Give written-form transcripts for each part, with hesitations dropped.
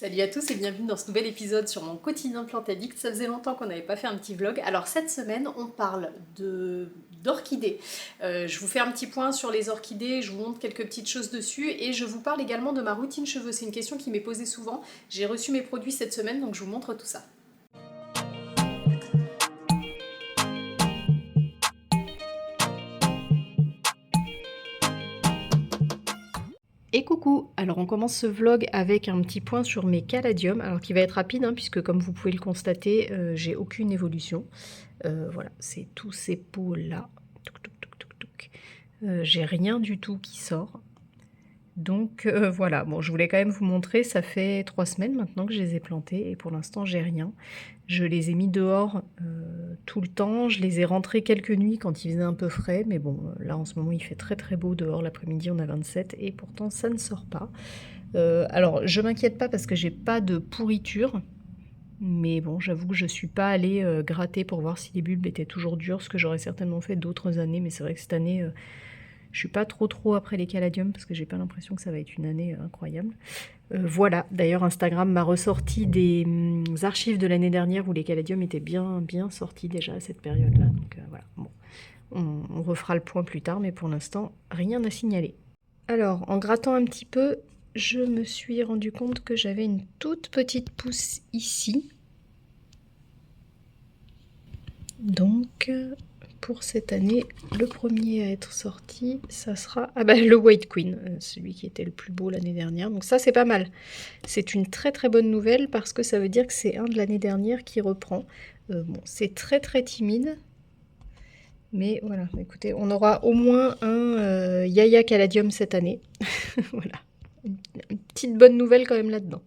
Salut à tous et bienvenue dans ce nouvel épisode sur mon quotidien Plante Addict. Ça faisait longtemps qu'on n'avait pas fait un petit vlog. Alors cette semaine, on parle d'orchidées. Je vous fais un petit point sur les orchidées, je vous montre quelques petites choses dessus et je vous parle également de ma routine cheveux. C'est une question qui m'est posée souvent. J'ai reçu mes produits cette semaine, donc je vous montre tout ça. Et coucou! Alors on commence ce vlog avec un petit point sur mes caladiums, alors qui va être rapide puisque comme vous pouvez le constater, j'ai aucune évolution. Voilà, c'est tous ces pots là. J'ai rien du tout qui sort. Donc voilà, bon je voulais quand même vous montrer, ça fait 3 semaines maintenant que je les ai plantés et pour l'instant j'ai rien. Je les ai mis dehors tout le temps, je les ai rentrés quelques nuits quand il faisait un peu frais, mais bon là en ce moment il fait très très beau dehors, l'après-midi on a 27 et pourtant ça ne sort pas. Alors je m'inquiète pas parce que j'ai pas de pourriture, mais bon j'avoue que je suis pas allée gratter pour voir si les bulbes étaient toujours durs, ce que j'aurais certainement fait d'autres années, mais c'est vrai que cette année... je suis pas trop après les caladiums parce que j'ai pas l'impression que ça va être une année incroyable. Voilà, d'ailleurs Instagram m'a ressorti des archives de l'année dernière où les caladiums étaient bien sortis déjà à cette période-là. Donc voilà, bon, on refera le point plus tard, mais pour l'instant, rien à signaler. Alors, en grattant un petit peu, je me suis rendu compte que j'avais une toute petite pousse ici. Donc... pour cette année, le premier à être sorti, ça sera le White Queen, celui qui était le plus beau l'année dernière. Donc ça, c'est pas mal. C'est une très très bonne nouvelle parce que ça veut dire que c'est un de l'année dernière qui reprend. Bon, c'est très très timide. Mais voilà, écoutez, on aura au moins un Yaya Caladium cette année. Voilà, une petite bonne nouvelle quand même là-dedans.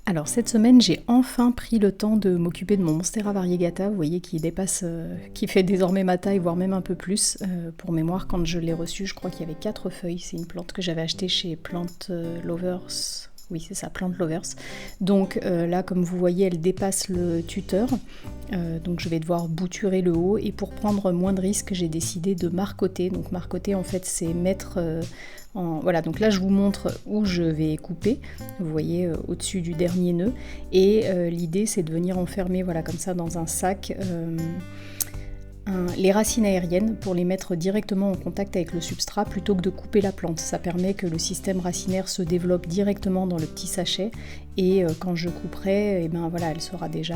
Alors cette semaine, j'ai enfin pris le temps de m'occuper de mon Monstera variegata, vous voyez, qui dépasse, qui fait désormais ma taille, voire même un peu plus. Pour mémoire, quand je l'ai reçu, je crois qu'il y avait 4 feuilles. C'est une plante que j'avais achetée chez Plant Lovers. Oui, c'est ça, Plant Lovers. Donc là, comme vous voyez, elle dépasse le tuteur. Donc je vais devoir bouturer le haut. Et pour prendre moins de risques, j'ai décidé de marcoter. Donc marcoter, en fait, c'est mettre... Voilà, donc là je vous montre où je vais couper, vous voyez au-dessus du dernier nœud, et l'idée c'est de venir enfermer, voilà, comme ça dans un sac, les racines aériennes pour les mettre directement en contact avec le substrat plutôt que de couper la plante. Ça permet que le système racinaire se développe directement dans le petit sachet et quand je couperai, voilà, elle sera déjà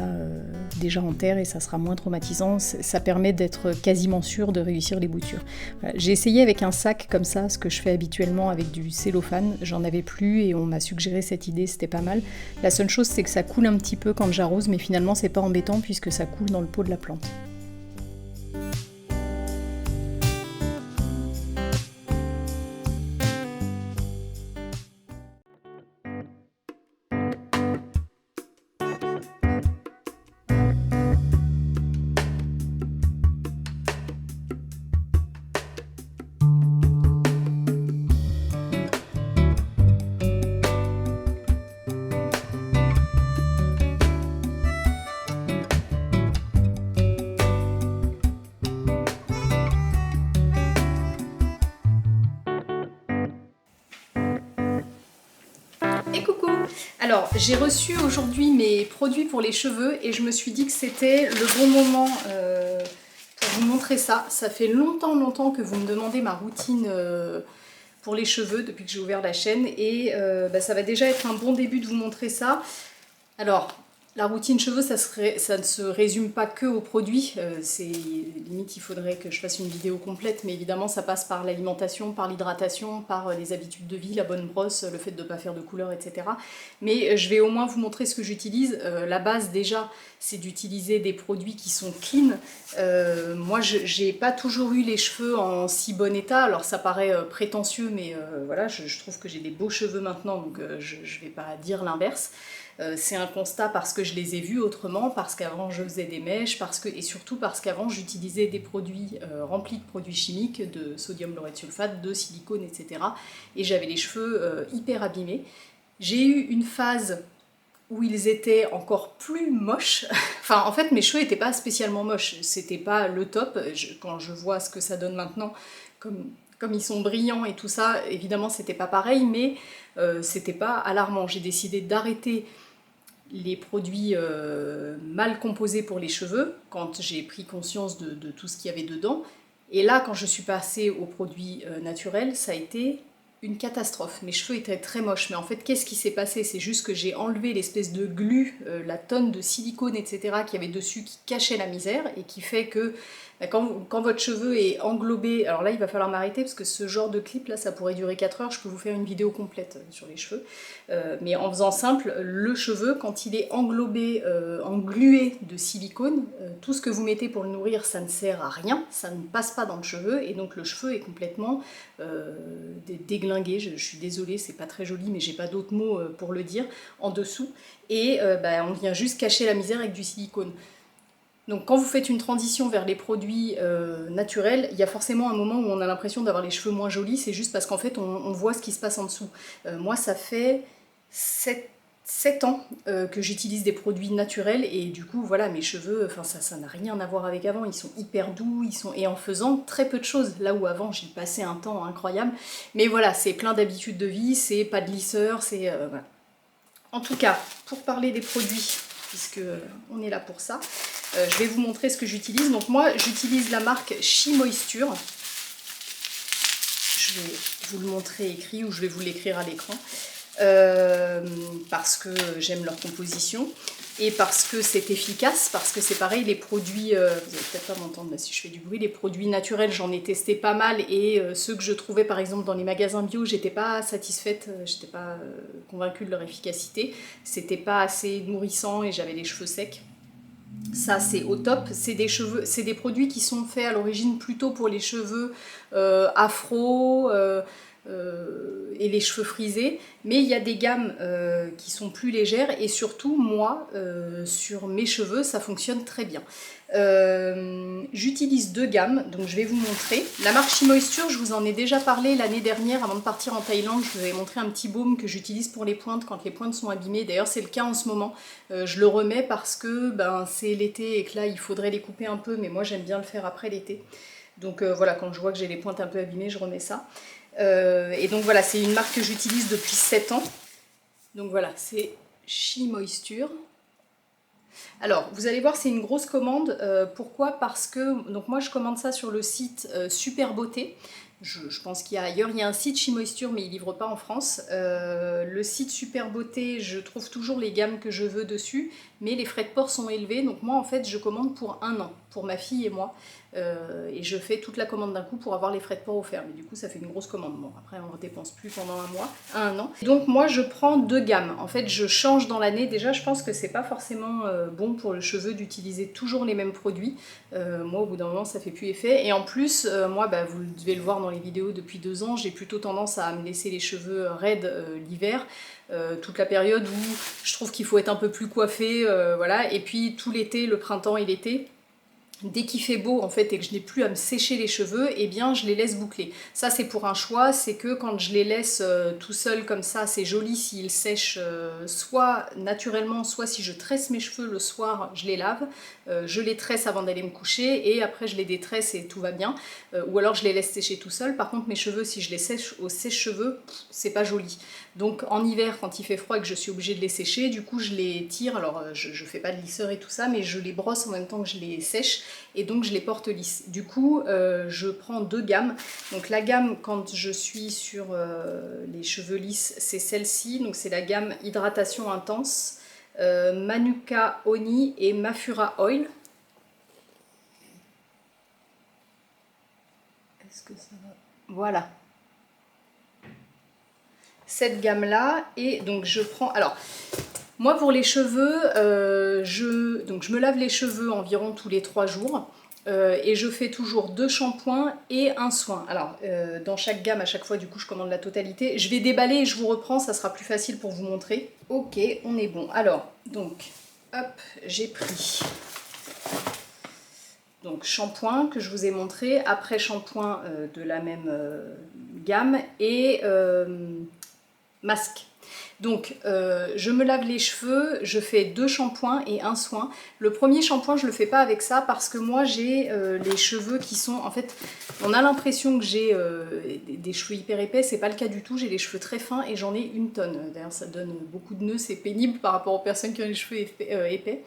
en terre et ça sera moins traumatisant. Ça permet d'être quasiment sûr de réussir les boutures. Voilà. J'ai essayé avec un sac comme ça, ce que je fais habituellement avec du cellophane. J'en avais plus et on m'a suggéré cette idée, c'était pas mal. La seule chose c'est que ça coule un petit peu quand j'arrose, mais finalement c'est pas embêtant puisque ça coule dans le pot de la plante. Et coucou! Alors, j'ai reçu aujourd'hui mes produits pour les cheveux et je me suis dit que c'était le bon moment pour vous montrer ça. Ça fait longtemps que vous me demandez ma routine pour les cheveux depuis que j'ai ouvert la chaîne et ça va déjà être un bon début de vous montrer ça. Alors, la routine cheveux, ça ne se résume pas que aux produits. Limite, il faudrait que je fasse une vidéo complète, mais évidemment, ça passe par l'alimentation, par l'hydratation, par les habitudes de vie, la bonne brosse, le fait de ne pas faire de couleurs, etc. Mais je vais au moins vous montrer ce que j'utilise. La base, déjà, c'est d'utiliser des produits qui sont clean. Moi, j'ai pas toujours eu les cheveux en si bon état. Alors, ça paraît prétentieux, mais voilà, je trouve que j'ai des beaux cheveux maintenant, donc je vais pas dire l'inverse. C'est un constat parce que je les ai vus autrement, parce qu'avant je faisais des mèches, et surtout parce qu'avant j'utilisais des produits remplis de produits chimiques, de sodium laureth sulfate, de silicone, etc. Et j'avais les cheveux hyper abîmés. J'ai eu une phase où ils étaient encore plus moches. Enfin, en fait, mes cheveux n'étaient pas spécialement moches, c'était pas le top. Quand je vois ce que ça donne maintenant, comme ils sont brillants et tout ça, évidemment c'était pas pareil, mais c'était pas alarmant. J'ai décidé d'arrêter les produits mal composés pour les cheveux quand j'ai pris conscience de tout ce qu'il y avait dedans. Et là, quand je suis passée aux produits naturels, ça a été une catastrophe. Mes cheveux étaient très moches, mais en fait, qu'est-ce qui s'est passé? C'est juste que j'ai enlevé l'espèce de glu, la tonne de silicone, etc. qu'il y avait dessus qui cachait la misère et qui fait que quand votre cheveu est englobé, alors là il va falloir m'arrêter parce que ce genre de clip là ça pourrait durer 4 heures, je peux vous faire une vidéo complète sur les cheveux, mais en faisant simple, le cheveu quand il est englobé, englué de silicone, tout ce que vous mettez pour le nourrir ça ne sert à rien, ça ne passe pas dans le cheveu et donc le cheveu est complètement déglingué, je suis désolée c'est pas très joli mais j'ai pas d'autres mots pour le dire, en dessous, et on vient juste cacher la misère avec du silicone. Donc quand vous faites une transition vers les produits naturels, il y a forcément un moment où on a l'impression d'avoir les cheveux moins jolis, c'est juste parce qu'en fait on voit ce qui se passe en dessous. Moi ça fait 7 ans que j'utilise des produits naturels et du coup voilà mes cheveux, ça n'a rien à voir avec avant, ils sont hyper doux, et en faisant très peu de choses, là où avant j'y passais un temps incroyable. Mais voilà, c'est plein d'habitudes de vie, c'est pas de lisseur, c'est... voilà. En tout cas, pour parler des produits, puisque on est là pour ça, je vais vous montrer ce que j'utilise. Donc moi, j'utilise la marque She Moisture. Je vais vous le montrer écrit ou je vais vous l'écrire à l'écran. Parce que j'aime leur composition et parce que c'est efficace, parce que c'est pareil, les produits, vous allez peut-être pas m'entendre si je fais du bruit, les produits naturels j'en ai testé pas mal et ceux que je trouvais par exemple dans les magasins bio, j'étais pas satisfaite, j'étais pas convaincue de leur efficacité, c'était pas assez nourrissant et j'avais les cheveux secs. Ça c'est au top, c'est des produits qui sont faits à l'origine plutôt pour les cheveux afro, et les cheveux frisés, mais il y a des gammes qui sont plus légères et surtout moi sur mes cheveux ça fonctionne très bien. J'utilise 2 gammes, donc je vais vous montrer. La marque She Moisture, je vous en ai déjà parlé l'année dernière avant de partir en Thaïlande, je vous avais montré un petit baume que j'utilise pour les pointes quand les pointes sont abîmées, d'ailleurs c'est le cas en ce moment, je le remets parce que c'est l'été et que là il faudrait les couper un peu, mais moi j'aime bien le faire après l'été. Donc voilà, quand je vois que j'ai les pointes un peu abîmées, je remets ça. Et donc voilà, c'est une marque que j'utilise depuis 7 ans. Donc voilà, c'est She Moisture. Alors, vous allez voir, c'est une grosse commande. Pourquoi? Parce que donc moi, je commande ça sur le site Super Beauté. Je pense qu'il y a ailleurs, il y a un site She Moisture, mais il ne livre pas en France. Le site Super Beauté, je trouve toujours les gammes que je veux dessus, mais les frais de port sont élevés. Donc moi, en fait, je commande pour 1 an, pour ma fille et moi. Et je fais toute la commande d'un coup pour avoir les frais de port offerts. Mais du coup, ça fait une grosse commande. Bon, après, on ne dépense plus pendant un an. Donc moi, je prends 2 gammes. En fait, je change dans l'année. Déjà, je pense que c'est pas forcément bon pour le cheveu d'utiliser toujours les mêmes produits. Moi, au bout d'un moment, ça fait plus effet. Et en plus, moi, vous devez le voir dans les vidéos depuis 2 ans, j'ai plutôt tendance à me laisser les cheveux raides l'hiver. Toute la période où je trouve qu'il faut être un peu plus coiffé, voilà. Et puis tout l'été, le printemps et l'été, dès qu'il fait beau en fait et que je n'ai plus à me sécher les cheveux, eh bien je les laisse boucler. Ça c'est pour un choix, c'est que quand je les laisse tout seul comme ça, c'est joli s'ils sèchent soit naturellement, soit si je tresse mes cheveux le soir, je les lave, je les tresse avant d'aller me coucher et après je les détresse et tout va bien, ou alors je les laisse sécher tout seul. Par contre mes cheveux, si je les sèche au sèche-cheveux, c'est pas joli. Donc en hiver quand il fait froid et que je suis obligée de les sécher, du coup je les tire, alors je fais pas de lisseur et tout ça, mais je les brosse en même temps que je les sèche et donc je les porte lisses. Du coup je prends 2 gammes, donc la gamme quand je suis sur les cheveux lisses c'est celle-ci, donc c'est la gamme hydratation intense, Manuka Honey et Mafura Oil. Est-ce que ça va? Voilà, cette gamme là. Et donc je prends, alors moi pour les cheveux, je me lave les cheveux environ tous les 3 jours et je fais toujours 2 shampoings et un soin. Alors dans chaque gamme à chaque fois du coup je commande la totalité. Je vais déballer et je vous reprends, ça sera plus facile pour vous montrer. Ok, on est bon. Alors donc hop, j'ai pris donc shampoing que je vous ai montré, après shampoing de la même gamme et masque. Donc je me lave les cheveux, je fais 2 shampoings et un soin. Le premier shampoing je le fais pas avec ça parce que moi j'ai les cheveux qui sont, en fait on a l'impression que j'ai des cheveux hyper épais, c'est pas le cas du tout, j'ai les cheveux très fins et j'en ai une tonne. D'ailleurs ça donne beaucoup de nœuds, c'est pénible par rapport aux personnes qui ont les cheveux épais.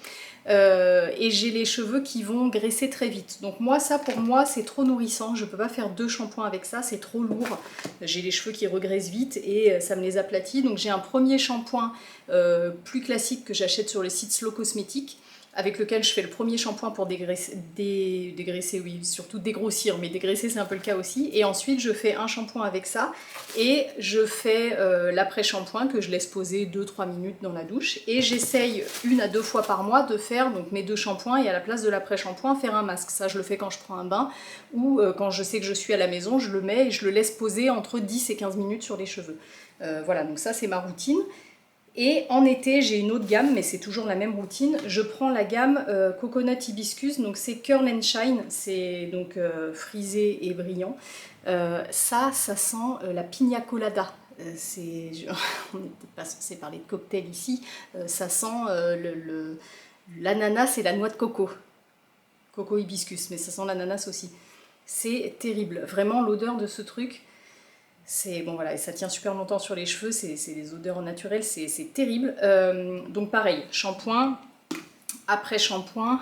Et j'ai les cheveux qui vont graisser très vite. Donc moi ça pour moi c'est trop nourrissant, je peux pas faire 2 shampoings avec ça, c'est trop lourd. J'ai les cheveux qui regraissent vite et ça me les aplatit. Donc j'ai un premier shampoing plus classique que j'achète sur le site Slow Cosmétiques, avec lequel je fais le premier shampoing pour dégraisser, oui, surtout dégrossir, mais dégraisser c'est un peu le cas aussi. Et ensuite je fais un shampoing avec ça et je fais l'après-shampoing que je laisse poser 2-3 minutes dans la douche. Et j'essaye 1 à 2 fois par mois de faire donc mes 2 shampoings et à la place de l'après-shampoing faire un masque. Ça je le fais quand je prends un bain ou quand je sais que je suis à la maison, je le mets et je le laisse poser entre 10 et 15 minutes sur les cheveux. Voilà, donc ça c'est ma routine. Et en été, j'ai une autre gamme, mais c'est toujours la même routine. Je prends la gamme Coconut Hibiscus, donc c'est Curl and Shine, c'est donc frisé et brillant. Ça sent la pina colada. On n'est peut-être pas censé parler de cocktail ici. Ça sent l'ananas et la noix de coco. Coco hibiscus, mais ça sent l'ananas aussi. C'est terrible. Vraiment, l'odeur de ce truc... Bon voilà, et ça tient super longtemps sur les cheveux, c'est des odeurs naturelles, c'est terrible. Donc pareil, shampoing, après shampoing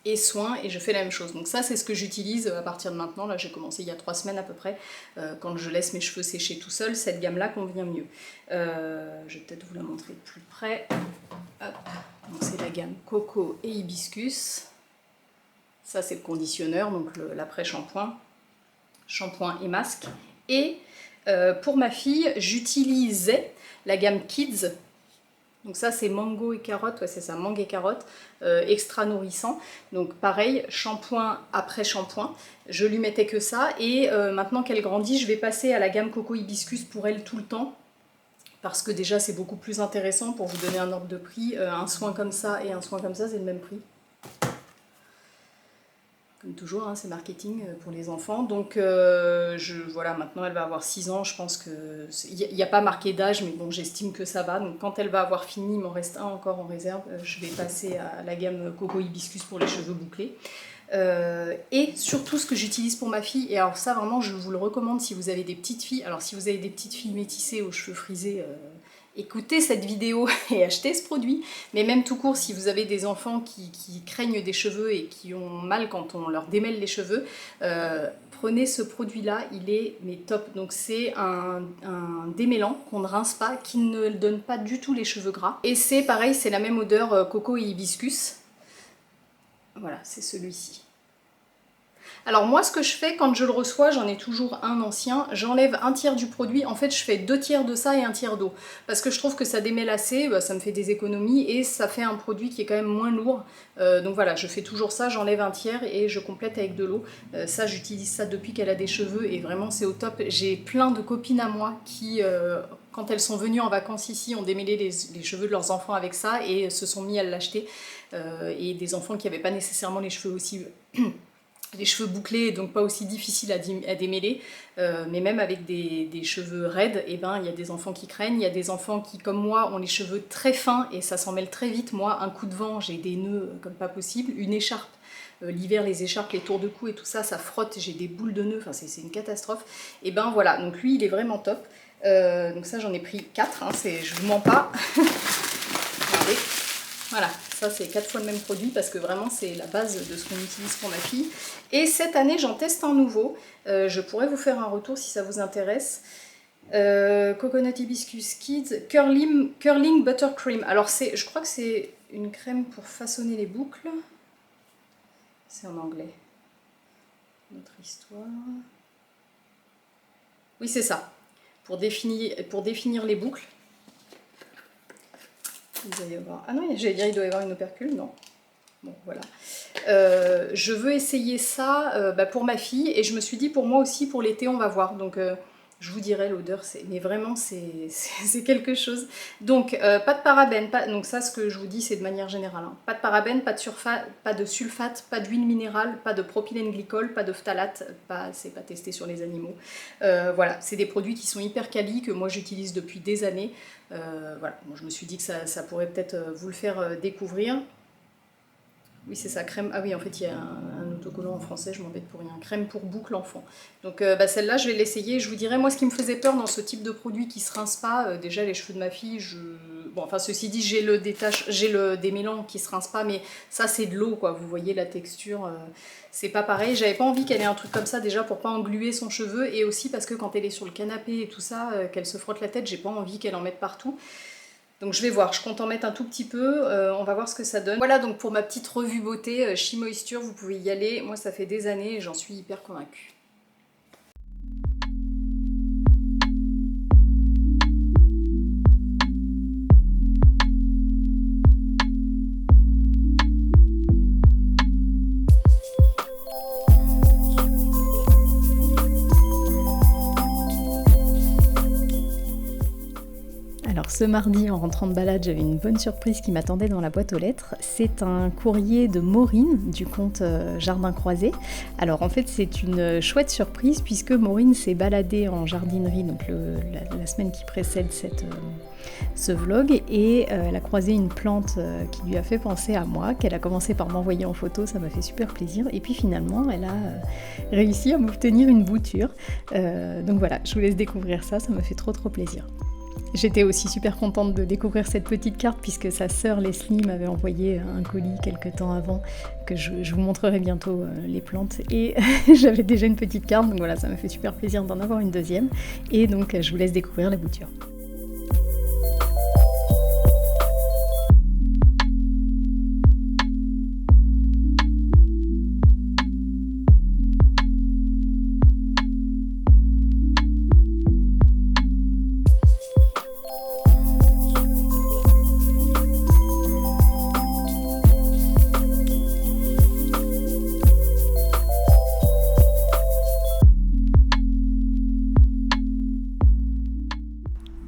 et soin, et je fais la même chose. Donc ça c'est ce que j'utilise à partir de maintenant, là j'ai commencé il y a 3 semaines à peu près, quand je laisse mes cheveux sécher tout seul, cette gamme là convient mieux. Je vais peut-être vous la montrer de plus près. Hop. Donc c'est la gamme Coco et Hibiscus. Ça c'est le conditionneur, donc l'après-shampoing, shampoing et masque. Et pour ma fille, j'utilisais la gamme Kids. Donc ça c'est mango et carotte, ouais c'est ça, mangue et carotte, extra nourrissant. Donc pareil, shampoing après shampoing, je lui mettais que ça. Et maintenant qu'elle grandit, je vais passer à la gamme Coco Hibiscus pour elle tout le temps. Parce que déjà c'est beaucoup plus intéressant. Pour vous donner un ordre de prix, un soin comme ça et un soin comme ça c'est le même prix. Comme toujours, hein, c'est marketing pour les enfants. Donc voilà, maintenant elle va avoir 6 ans, je pense que... Il n'y a pas marqué d'âge, mais bon, j'estime que ça va. Donc quand elle va avoir fini, il m'en reste un encore en réserve, je vais passer à la gamme Coco Hibiscus pour les cheveux bouclés. Et surtout ce que j'utilise pour ma fille, et alors ça vraiment je vous le recommande si vous avez des petites filles, alors si vous avez des petites filles métissées aux cheveux frisés, écoutez cette vidéo et achetez ce produit, mais même tout court si vous avez des enfants qui craignent des cheveux et qui ont mal quand on leur démêle les cheveux, prenez ce produit là, il est mais top. Donc c'est un démêlant qu'on ne rince pas, qui ne donne pas du tout les cheveux gras, et c'est pareil, c'est la même odeur coco et hibiscus. Voilà, c'est celui-ci. Alors moi ce que je fais quand je le reçois, j'en ai toujours un ancien, j'enlève un tiers du produit, en fait je fais 2 tiers de ça et 1 tiers d'eau, parce que je trouve que ça démêle assez, bah, ça me fait des économies et ça fait un produit qui est quand même moins lourd, donc voilà, je fais toujours ça, j'enlève un tiers et je complète avec de l'eau. Ça j'utilise ça depuis qu'elle a des cheveux et vraiment c'est au top. J'ai plein de copines à moi qui... quand elles sont venues en vacances ici, ont démêlé les cheveux de leurs enfants avec ça et se sont mis à l'acheter, et des enfants qui n'avaient pas nécessairement les cheveux aussi... les cheveux bouclés, donc pas aussi difficiles à démêler, mais même avec des cheveux raides, et ben il y a des enfants qui craignent, il y a des enfants qui comme moi ont les cheveux très fins et ça s'en mêle très vite. Moi un coup de vent, j'ai des nœuds comme pas possible, une écharpe, l'hiver les écharpes, les tours de cou et tout ça, ça frotte, j'ai des boules de nœuds, enfin c'est une catastrophe. Et ben voilà, donc lui il est vraiment top, donc ça j'en ai pris 4, hein, je vous mens pas. Regardez. Voilà, ça c'est 4 fois le même produit parce que vraiment c'est la base de ce qu'on utilise pour ma fille. Et cette année j'en teste un nouveau, je pourrais vous faire un retour si ça vous intéresse. Coconut Hibiscus Kids Curling Buttercream. Alors je crois que c'est une crème pour façonner les boucles. C'est en anglais. Notre histoire. Oui c'est ça, pour définir les boucles. Il doit y avoir... Ah non, j'allais dire il doit y avoir une opercule, non. Bon, voilà. Je veux essayer ça pour ma fille et je me suis dit pour moi aussi pour l'été on va voir. Donc Je vous dirai l'odeur, mais vraiment c'est quelque chose. Donc pas de parabènes, donc ça ce que je vous dis c'est de manière générale. Hein. Pas de parabènes, pas de sulfate, pas d'huile minérale, pas de propylène glycol, pas de phtalate, c'est pas testé sur les animaux. Voilà, c'est des produits qui sont hyper quali, que moi j'utilise depuis des années. Voilà, moi, je me suis dit que ça pourrait peut-être vous le faire découvrir. Oui, c'est ça, crème. Ah oui, en fait, il y a un autocollant en français, je m'embête pour rien. Crème pour boucle enfant. Donc, celle-là, je vais l'essayer. Je vous dirais, moi, ce qui me faisait peur dans ce type de produit qui se rince pas, déjà, les cheveux de ma fille, bon, enfin, ceci dit, j'ai le démêlant qui se rince pas, mais ça, c'est de l'eau, quoi. Vous voyez la texture, c'est pas pareil. J'avais pas envie qu'elle ait un truc comme ça, déjà, pour pas engluer son cheveu, et aussi parce que quand elle est sur le canapé et tout ça, qu'elle se frotte la tête, j'ai pas envie qu'elle en mette partout. Donc je vais voir, je compte en mettre un tout petit peu, on va voir ce que ça donne. Voilà donc pour ma petite revue beauté, She Moisture, vous pouvez y aller. Moi ça fait des années et j'en suis hyper convaincue. Alors ce mardi, en rentrant de balade, j'avais une bonne surprise qui m'attendait dans la boîte aux lettres. C'est un courrier de Maureen du compte Jardin Croisé. Alors en fait, c'est une chouette surprise puisque Maureen s'est baladée en jardinerie donc la semaine qui précède ce vlog et elle a croisé une plante qui lui a fait penser à moi, qu'elle a commencé par m'envoyer en photo, ça m'a fait super plaisir. Et puis finalement, elle a réussi à m'obtenir une bouture. Donc voilà, je vous laisse découvrir ça, ça m'a fait trop plaisir. J'étais aussi super contente de découvrir cette petite carte puisque sa sœur Leslie m'avait envoyé un colis quelques temps avant que je vous montrerai bientôt les plantes et j'avais déjà une petite carte donc voilà ça m'a fait super plaisir d'en avoir une deuxième et donc je vous laisse découvrir la bouture.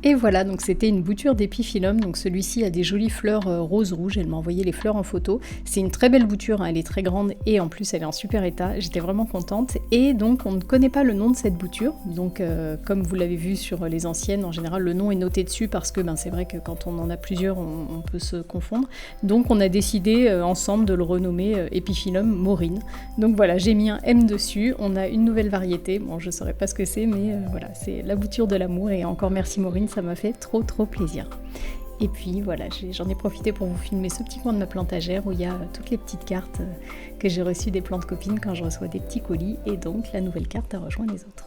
Et voilà, donc c'était une bouture d'épiphyllum, donc celui-ci a des jolies fleurs rose-rouge, elle m'a envoyé les fleurs en photo. C'est une très belle bouture, hein, elle est très grande et en plus elle est en super état, j'étais vraiment contente. Et donc on ne connaît pas le nom de cette bouture, donc comme vous l'avez vu sur les anciennes, en général le nom est noté dessus parce que c'est vrai que quand on en a plusieurs, on peut se confondre. Donc on a décidé ensemble de le renommer Epiphyllum Maureen. Donc voilà, j'ai mis un M dessus, on a une nouvelle variété, bon je ne saurais pas ce que c'est, mais voilà, c'est la bouture de l'amour et encore merci Maureen, ça m'a fait trop plaisir. Et puis voilà, j'en ai profité pour vous filmer ce petit coin de ma plantagère où il y a toutes les petites cartes que j'ai reçues des plantes copines quand je reçois des petits colis et donc la nouvelle carte a rejoint les autres.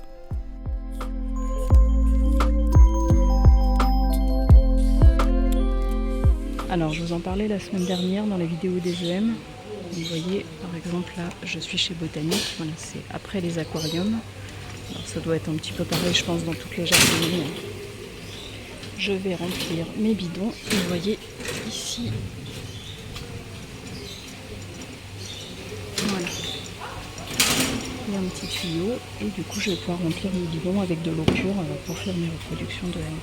Alors je vous en parlais la semaine dernière dans la vidéo des EM. Vous voyez par exemple là je suis chez Botanique, voilà, c'est après les aquariums. Alors, ça doit être un petit peu pareil je pense dans toutes les jardineries. Je vais remplir mes bidons et vous voyez ici, voilà, il y a un petit tuyau et du coup je vais pouvoir remplir mes bidons avec de l'eau pure pour faire mes reproductions de haine.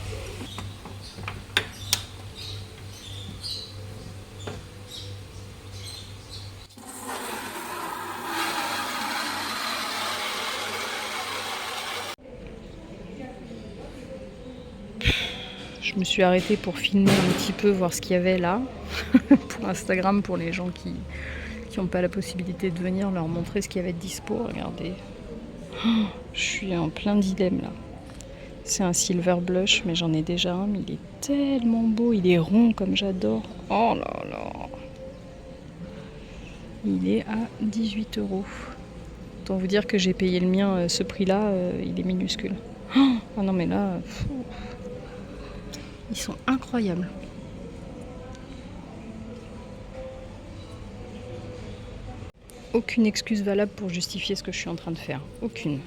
Je me suis arrêtée pour filmer un petit peu, voir ce qu'il y avait là, pour Instagram, pour les gens qui n'ont pas la possibilité de venir, leur montrer ce qu'il y avait de dispo. Regardez, je suis en plein dilemme là. C'est un silver blush, mais j'en ai déjà un, mais il est tellement beau, il est rond comme j'adore. Oh là là, il est à 18 €. Autant vous dire que j'ai payé le mien, ce prix-là, il est minuscule. Ah non mais là... Ils sont incroyables. Aucune excuse valable pour justifier ce que je suis en train de faire. Aucune.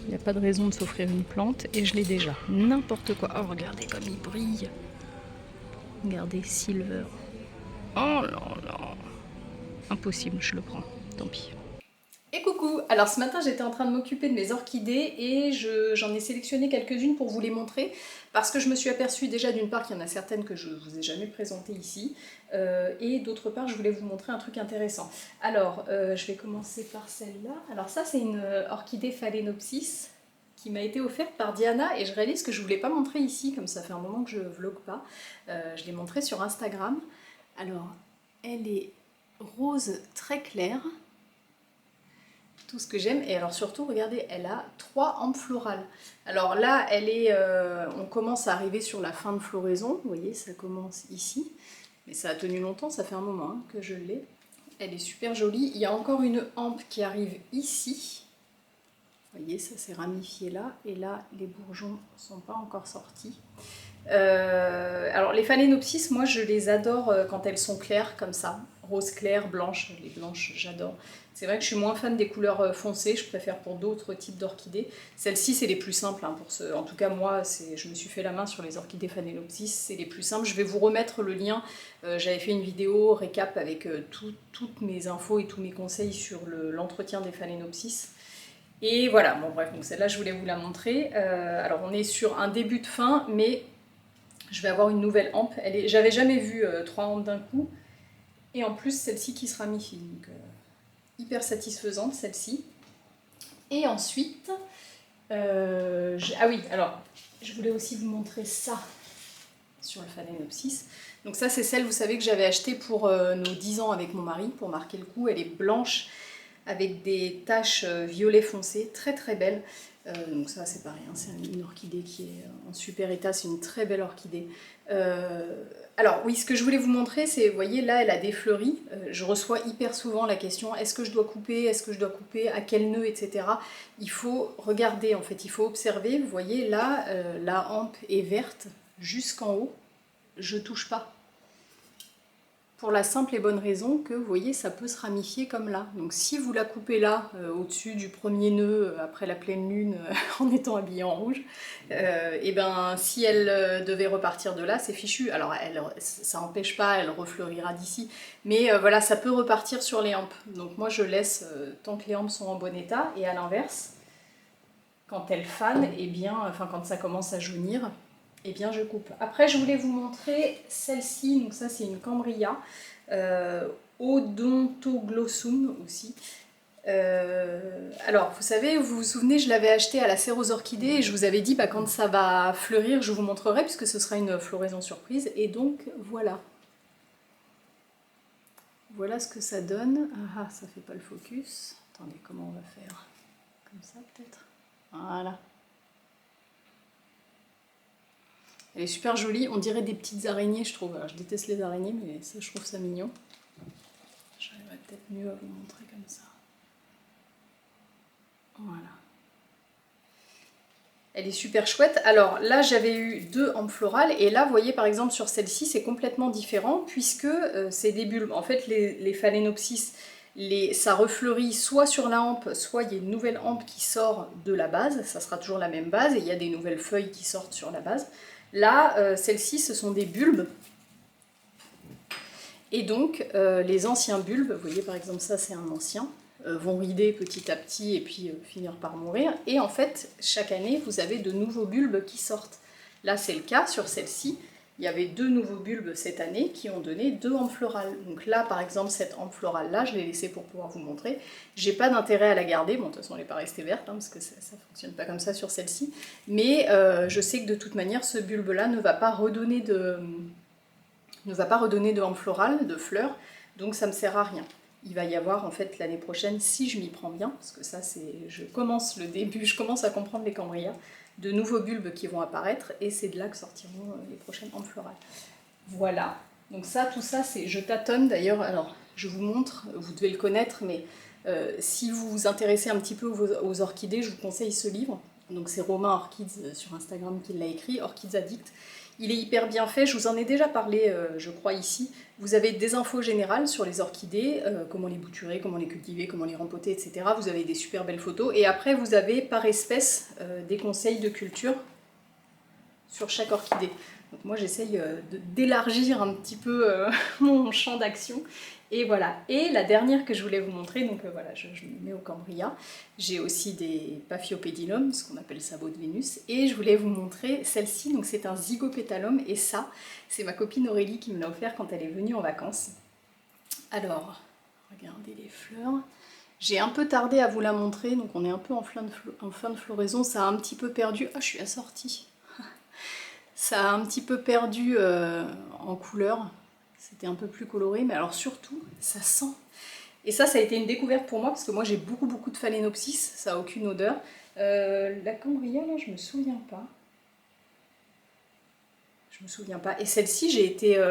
Il n'y a pas de raison de s'offrir une plante et je l'ai déjà. N'importe quoi. Oh, regardez comme il brille. Regardez, silver. Oh là là. Impossible, je le prends. Tant pis. Et coucou! Alors ce matin j'étais en train de m'occuper de mes orchidées et j'en ai sélectionné quelques-unes pour vous les montrer parce que je me suis aperçue déjà d'une part qu'il y en a certaines que je ne vous ai jamais présentées ici et d'autre part je voulais vous montrer un truc intéressant. Alors je vais commencer par celle-là. Alors ça c'est une orchidée Phalaenopsis qui m'a été offerte par Diana et je réalise que je ne vous l'ai pas montrée ici comme ça fait un moment que je ne vlog pas. Je l'ai montrée sur Instagram. Alors elle est rose très claire. Tout ce que j'aime. Et alors surtout, regardez, elle a 3 hampes florales. Alors là, on commence à arriver sur la fin de floraison. Vous voyez, ça commence ici. Mais ça a tenu longtemps, ça fait un moment que je l'ai. Elle est super jolie. Il y a encore une hampe qui arrive ici. Vous voyez, ça s'est ramifié là. Et là, les bourgeons ne sont pas encore sortis. Alors les Phalaenopsis, moi je les adore quand elles sont claires comme ça, rose clair, blanche, les blanches j'adore. C'est vrai que je suis moins fan des couleurs foncées, je préfère pour d'autres types d'orchidées. Celles-ci c'est les plus simples, hein, en tout cas moi je me suis fait la main sur les orchidées Phalaenopsis, c'est les plus simples. Je vais vous remettre le lien, j'avais fait une vidéo récap avec toutes mes infos et tous mes conseils sur l'entretien des Phalaenopsis. Et voilà, bon bref, donc celle-là je voulais vous la montrer. Alors on est sur un début de fin, mais je vais avoir une nouvelle hampe. J'avais jamais vu 3 hampes d'un coup. Et en plus, celle-ci qui se ramifie. Donc, hyper satisfaisante, celle-ci. Et ensuite... ah oui, alors, je voulais aussi vous montrer ça sur le Phalaenopsis. Donc ça, c'est celle, vous savez, que j'avais achetée pour nos 10 ans avec mon mari, pour marquer le coup. Elle est blanche, avec des taches violet foncé, très très belle. Donc ça c'est pareil, hein, c'est une orchidée qui est en super état, c'est une très belle orchidée. Alors oui, ce que je voulais vous montrer, c'est, vous voyez, là elle a des fleuris. Je reçois hyper souvent la question, est-ce que je dois couper, est-ce que je dois couper, à quel nœud, etc. Il faut regarder, en fait, il faut observer. Vous voyez, là, la hampe est verte jusqu'en haut, je touche pas. Pour la simple et bonne raison que, vous voyez, ça peut se ramifier comme là. Donc si vous la coupez là, au-dessus du premier nœud, après la pleine lune, en étant habillée en rouge, et ben si elle devait repartir de là, c'est fichu. Alors ça n'empêche pas, elle refleurira d'ici, mais voilà, ça peut repartir sur les hampes. Donc moi je laisse tant que les hampes sont en bon état, et à l'inverse, quand elles fanent, et bien, enfin quand ça commence à jaunir, et bien je coupe. Après je voulais vous montrer celle-ci, donc ça c'est une cambria, Odontoglossum aussi. Alors vous savez, vous vous souvenez, je l'avais acheté à la serre aux orchidées et je vous avais dit quand ça va fleurir je vous montrerai puisque ce sera une floraison surprise, et donc voilà. Voilà ce que ça donne. Ah ça fait pas le focus. Attendez, comment on va faire? Comme ça peut-être. Voilà. Elle est super jolie, on dirait des petites araignées je trouve. Alors, je déteste les araignées mais ça je trouve ça mignon. J'arriverai peut-être mieux à vous montrer comme ça. Voilà. Elle est super chouette. Alors là j'avais eu 2 hampes florales et là vous voyez par exemple sur celle-ci c'est complètement différent puisque c'est des bulbes. En fait les Phalaenopsis, ça refleurit soit sur la hampe, soit il y a une nouvelle hampe qui sort de la base, ça sera toujours la même base et il y a des nouvelles feuilles qui sortent sur la base. Là, celles-ci, ce sont des bulbes. Et donc, les anciens bulbes, vous voyez par exemple ça, c'est un ancien, vont rider petit à petit et puis finir par mourir. Et en fait, chaque année, vous avez de nouveaux bulbes qui sortent. Là, c'est le cas sur celle-ci. Il y avait 2 nouveaux bulbes cette année qui ont donné 2 hampes florales. Donc là, par exemple, cette hampe florale-là, je l'ai laissée pour pouvoir vous montrer. J'ai pas d'intérêt à la garder. Bon, de toute façon, elle n'est pas restée verte, hein, parce que ça fonctionne pas comme ça sur celle-ci. Mais je sais que de toute manière, ce bulbe-là ne va pas redonner de hampe florale, de fleurs. Donc ça me sert à rien. Il va y avoir en fait l'année prochaine, si je m'y prends bien, parce que ça c'est, je commence le début, je commence à comprendre les cambrias, de nouveaux bulbes qui vont apparaître et c'est de là que sortiront les prochaines hampes florales. Voilà, donc ça, tout ça, c'est, je tâtonne d'ailleurs, alors je vous montre, vous devez le connaître, mais si vous vous intéressez un petit peu aux orchidées, je vous conseille ce livre. Donc c'est Romain Orchids sur Instagram qui l'a écrit, Orchids Addict. Il est hyper bien fait, je vous en ai déjà parlé, je crois, ici. Vous avez des infos générales sur les orchidées, comment les bouturer, comment les cultiver, comment les rempoter, etc. Vous avez des super belles photos. Et après, vous avez par espèce des conseils de culture sur chaque orchidée. Donc moi, j'essaye d'élargir un petit peu mon champ d'action. Et voilà, et la dernière que je voulais vous montrer, donc voilà, je me mets au Cambria. J'ai aussi des Paphiopedilum, ce qu'on appelle sabot de Vénus, et je voulais vous montrer celle-ci, donc c'est un Zygopétalum, et ça, c'est ma copine Aurélie qui me l'a offert quand elle est venue en vacances. Alors, regardez les fleurs. J'ai un peu tardé à vous la montrer, donc on est un peu en fin de floraison, ça a un petit peu perdu... Ah, je suis assortie. Ça a un petit peu perdu en couleur. C'était un peu plus coloré, mais alors surtout, ça sent. Et ça a été une découverte pour moi, parce que moi j'ai beaucoup de phalaenopsis, ça n'a aucune odeur. La Cambria, là, je me souviens pas. Je me souviens pas. Et celle-ci, j'ai été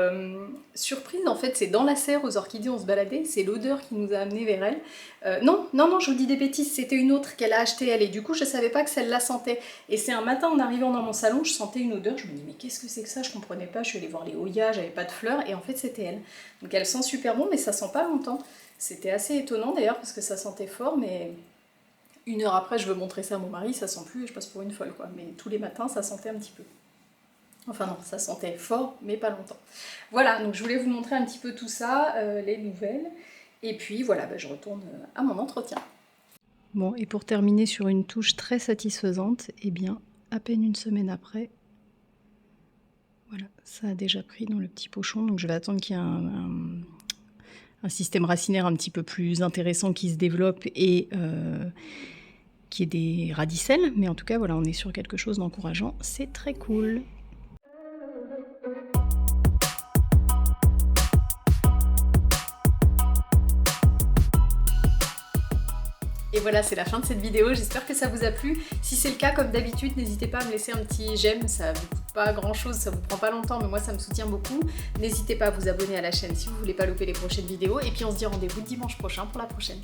surprise, en fait, c'est dans la serre aux orchidées, on se baladait, c'est l'odeur qui nous a amené vers elle. Non, je vous dis des bêtises, c'était une autre qu'elle a achetée elle, et du coup, je savais pas que celle-là sentait. Et c'est un matin, en arrivant dans mon salon, je sentais une odeur, je me dis, mais qu'est-ce que c'est que ça? Je comprenais pas, je suis allée voir les Hoya, j'avais pas de fleurs, et en fait, c'était elle. Donc elle sent super bon, mais ça sent pas longtemps. C'était assez étonnant d'ailleurs, parce que ça sentait fort, mais... Une heure après, je veux montrer ça à mon mari, ça sent plus, et je passe pour une folle, quoi. Mais tous les matins, ça sentait un petit peu. Enfin non, ça sentait fort, mais pas longtemps. Voilà, donc je voulais vous montrer un petit peu tout ça, les nouvelles. Et puis voilà, je retourne à mon entretien. Bon, et pour terminer sur une touche très satisfaisante, eh bien, à peine une semaine après, voilà, ça a déjà pris dans le petit pochon. Donc je vais attendre qu'il y ait un système racinaire un petit peu plus intéressant qui se développe et qui ait des radicelles. Mais en tout cas, voilà, on est sur quelque chose d'encourageant. C'est très cool. Et voilà, c'est la fin de cette vidéo, j'espère que ça vous a plu. Si c'est le cas, comme d'habitude, n'hésitez pas à me laisser un petit j'aime, ça vous coûte pas grand chose, ça vous prend pas longtemps, mais moi ça me soutient beaucoup. N'hésitez pas à vous abonner à la chaîne si vous voulez pas louper les prochaines vidéos, et puis on se dit rendez-vous dimanche prochain pour la prochaine.